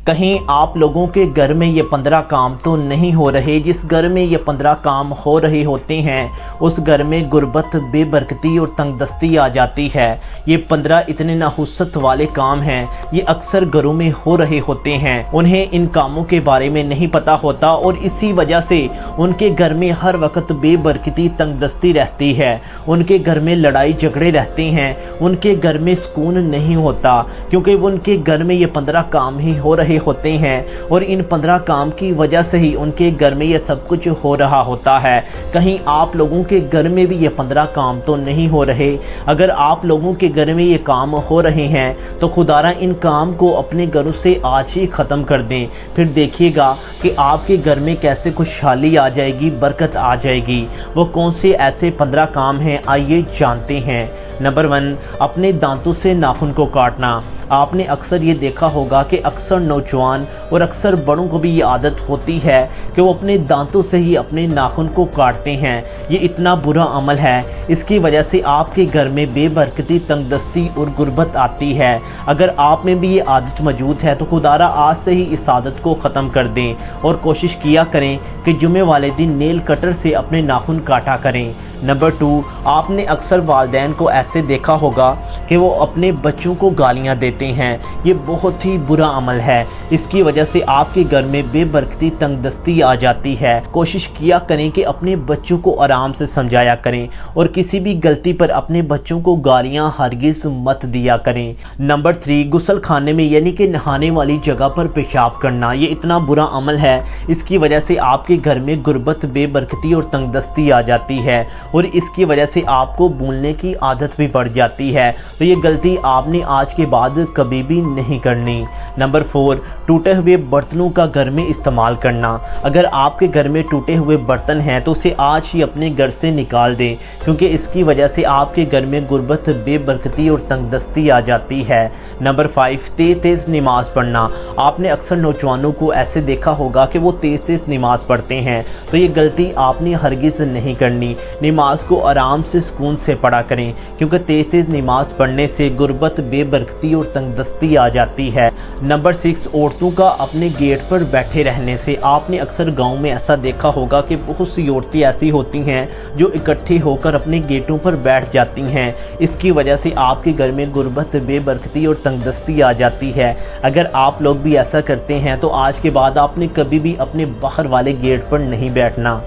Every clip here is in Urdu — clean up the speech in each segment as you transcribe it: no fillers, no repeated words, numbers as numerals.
کہیں آپ لوگوں کے گھر میں یہ 15 کام تو نہیں ہو رہے؟ جس گھر میں یہ 15 کام ہو رہے ہوتے ہیں اس گھر میں غربت، بے برکتی اور تنگ دستی آ جاتی ہے۔ یہ 15 اتنے نحوست والے کام ہیں، یہ اکثر گھروں میں ہو رہے ہوتے ہیں، انہیں ان کاموں کے بارے میں نہیں پتا ہوتا اور اسی وجہ سے ان کے گھر میں ہر وقت بے برکتی، تنگ دستی رہتی ہے، ان کے گھر میں لڑائی جھگڑے رہتے ہیں، ان کے گھر میں سکون نہیں ہوتا، کیونکہ ان کے گھر میں یہ 15 کام ہی ہو رہے ہوتے ہیں اور ان 15 کام کی وجہ سے ہی ان کے گھر میں یہ سب کچھ ہو رہا ہوتا ہے۔ کہیں آپ لوگوں کے گھر میں بھی یہ 15 کام تو نہیں ہو رہے؟ اگر آپ لوگوں کے گھر میں یہ کام ہو رہے ہیں تو خدا را ان کام کو اپنے گھروں سے آج ہی ختم کر دیں، پھر دیکھیے گا کہ آپ کے گھر میں کیسے خوشحالی آ جائے گی، برکت آ جائے گی۔ وہ کون سے ایسے 15 کام ہیں، آئیے جانتے ہیں۔ نمبر 1، اپنے دانتوں سے ناخن کو کاٹنا۔ آپ نے اکثر یہ دیکھا ہوگا کہ اکثر نوجوان اور اکثر بڑوں کو بھی یہ عادت ہوتی ہے کہ وہ اپنے دانتوں سے ہی اپنے ناخن کو کاٹتے ہیں۔ یہ اتنا برا عمل ہے، اس کی وجہ سے آپ کے گھر میں بے برکتی، تنگ دستی اور غربت آتی ہے۔ اگر آپ میں بھی یہ عادت موجود ہے تو خدا را آج سے ہی اس عادت کو ختم کر دیں اور کوشش کیا کریں کہ جمعے والے دن نیل کٹر سے اپنے ناخن کاٹا کریں۔ نمبر 2، آپ نے اکثر والدین کو ایسے دیکھا ہوگا کہ وہ اپنے بچوں کو گالیاں دیتے ہیں۔ یہ بہت ہی برا عمل ہے، اس کی وجہ سے آپ کے گھر میں بے برکتی، تنگ دستی آ جاتی ہے۔ کوشش کیا کریں کہ اپنے بچوں کو آرام سے سمجھایا کریں اور کسی بھی غلطی پر اپنے بچوں کو گالیاں ہرگز مت دیا کریں۔ نمبر 3، غسل خانے میں یعنی کہ نہانے والی جگہ پر پیشاب کرنا۔ یہ اتنا برا عمل ہے، اس کی وجہ سے آپ کے گھر میں غربت، بے برکتی اور تنگ دستی آ جاتی ہے اور اس کی وجہ سے آپ کو بھولنے کی عادت بھی پڑ جاتی ہے۔ تو یہ غلطی آپ نے آج کے بعد کبھی بھی نہیں کرنی۔ نمبر 4، ٹوٹے ہوئے برتنوں کا گھر میں استعمال کرنا۔ اگر آپ کے گھر میں ٹوٹے ہوئے برتن ہیں تو اسے آج ہی اپنے گھر سے نکال دیں، کیونکہ اس کی وجہ سے آپ کے گھر میں غربت، بے برکتی اور تنگ دستی آ جاتی ہے۔ نمبر 5، تیز تیز نماز پڑھنا۔ آپ نے اکثر نوجوانوں کو ایسے دیکھا ہوگا کہ وہ تیز تیز نماز پڑھتے ہیں، تو یہ غلطی آپ نے ہرگز نہیں کرنی۔ نماز کو آرام سے، سکون سے پڑھا کریں، کیونکہ تیز تیز نماز پڑھنے سے غربت، بے برکتی اور تنگ دستی آ جاتی ہے۔ نمبر 6، عورتوں کا اپنے گیٹ پر بیٹھے رہنے سے۔ آپ نے اکثر گاؤں میں ایسا دیکھا ہوگا کہ بہت سی عورتیں ایسی ہوتی ہیں جو اکٹھی ہو کر اپنے گیٹوں پر بیٹھ جاتی ہیں۔ اس کی وجہ سے آپ کے گھر میں غربت، بے برکتی اور تنگ دستی آ جاتی ہے۔ اگر آپ لوگ بھی ایسا کرتے ہیں تو آج کے بعد آپ نے کبھی بھی اپنے باہر والے گیٹ پر نہیں بیٹھنا۔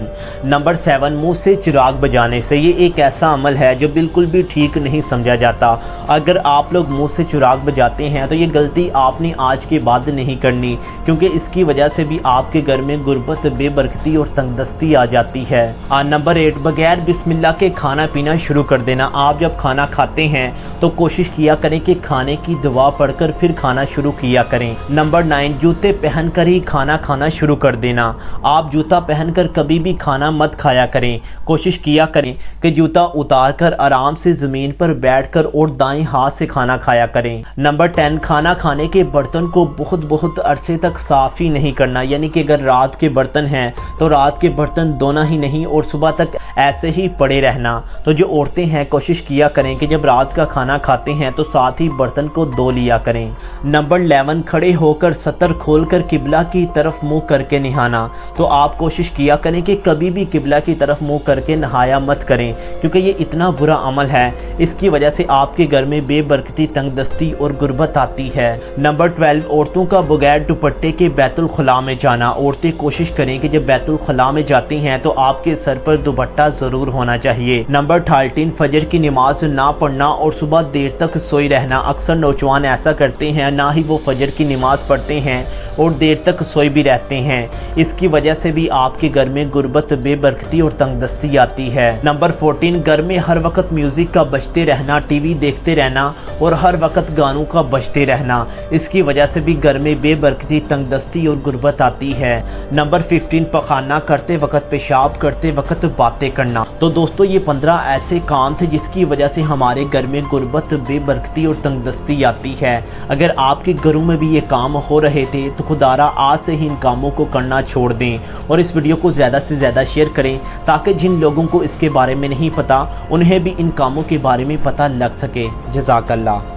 نمبر 7، منہ سے چراغ بجانے سے۔ یہ ایک ایسا عمل ہے جو بالکل بھی ٹھیک نہیں سمجھا جاتا۔ اگر آپ لوگ منہ سے چراغ بجاتے ہیں تو یہ غلطی آپ نے آج کے بعد نہیں کرنی، کیونکہ اس کی وجہ سے بھی آپ کے گھر میں غربت، بے برکتی اور تنگ دستی آ جاتی ہے۔ نمبر 8، بغیر بسم اللہ کے کھانا پینا شروع کر دینا۔ آپ جب کھانا کھاتے ہیں تو کوشش کیا کریں کہ کھانے کی دعا پڑھ کر پھر کھانا شروع کیا کریں۔ نمبر 9، جوتے پہن کر ہی کھانا کھانا شروع کر دینا۔ آپ جوتا پہن کر کبھی بھی کھانا مت کھایا کریں۔ کوشش کیا کریں کہ جوتا اتار کر آرام سے زمین پر بیٹھ کر اور دائیں ہاتھ سے کھانا کھایا کریں۔ نمبر 10، کھانا کھانے کے برتن کو بہت عرصے تک صاف ہی نہیں کرنا، یعنی کہ اگر رات کے برتن ہیں تو رات کے برتن دھونا ہی نہیں اور صبح تک ایسے ہی پڑے رہنا۔ تو جو عورتیں ہیں کوشش کیا کریں کہ جب رات کا کھانا کھاتے ہیں تو ساتھ ہی برتن کو دھو لیا کریں۔ نمبر 11، کھڑے ہو کر سطر کھول کر قبلہ کی طرف منہ کر کے نہانا۔ تو آپ کوشش کیا کریں کہ کبھی بھی قبلہ کی طرف منہ کر کے نہایا مت کریں، کیونکہ یہ اتنا برا عمل ہے، اس کی وجہ سے آپ کے گھر میں بے برکتی، تنگ دستی اور غربت آتی ہے۔ نمبر 12، عورتوں کا بغیر دوپٹے کے بیت الخلاء میں جانا۔ عورتیں کوشش کریں کہ جب بیت الخلاء میں جاتی ہیں تو آپ کے سر پر دوپٹہ ضرور ہونا چاہیے۔ نمبر 13، فجر کی نماز نہ پڑھنا اور صبح دیر تک سوئی رہنا۔ اکثر نوجوان ایسا کرتے ہیں، نہ ہی وہ فجر کی نماز پڑھتے ہیں اور دیر تک سوئے بھی رہتے ہیں۔ اس کی وجہ سے بھی آپ کے گھر میں غربت، بے برکتی اور تنگ دستی آتی ہے۔ نمبر 14، گھر میں ہر وقت میوزک کا بجتے رہنا، ٹی وی دیکھتے رہنا اور ہر وقت گانوں کا بجتے رہنا۔ اس کی وجہ سے بھی گھر میں بے برکتی، تنگ دستی اور غربت آتی ہے۔ نمبر 15، پخانہ کرتے وقت، پیشاب کرتے وقت باتیں کرنا۔ تو دوستو یہ 15 ایسے کام تھے جس کی وجہ سے ہمارے گھر میں غربت، بے برکتی اور تنگ دستی آتی ہے۔ اگر آپ کے گھروں میں بھی یہ کام ہو رہے تھے تو خدا را آج سے ہی ان کاموں کو کرنا چھوڑ دیں اور اس ویڈیو کو زیادہ سے زیادہ شیئر کریں تاکہ جن لوگوں کو اس کے بارے میں نہیں پتا انہیں بھی ان کاموں کے بارے میں پتہ لگ سکے۔ جزاک اللہ۔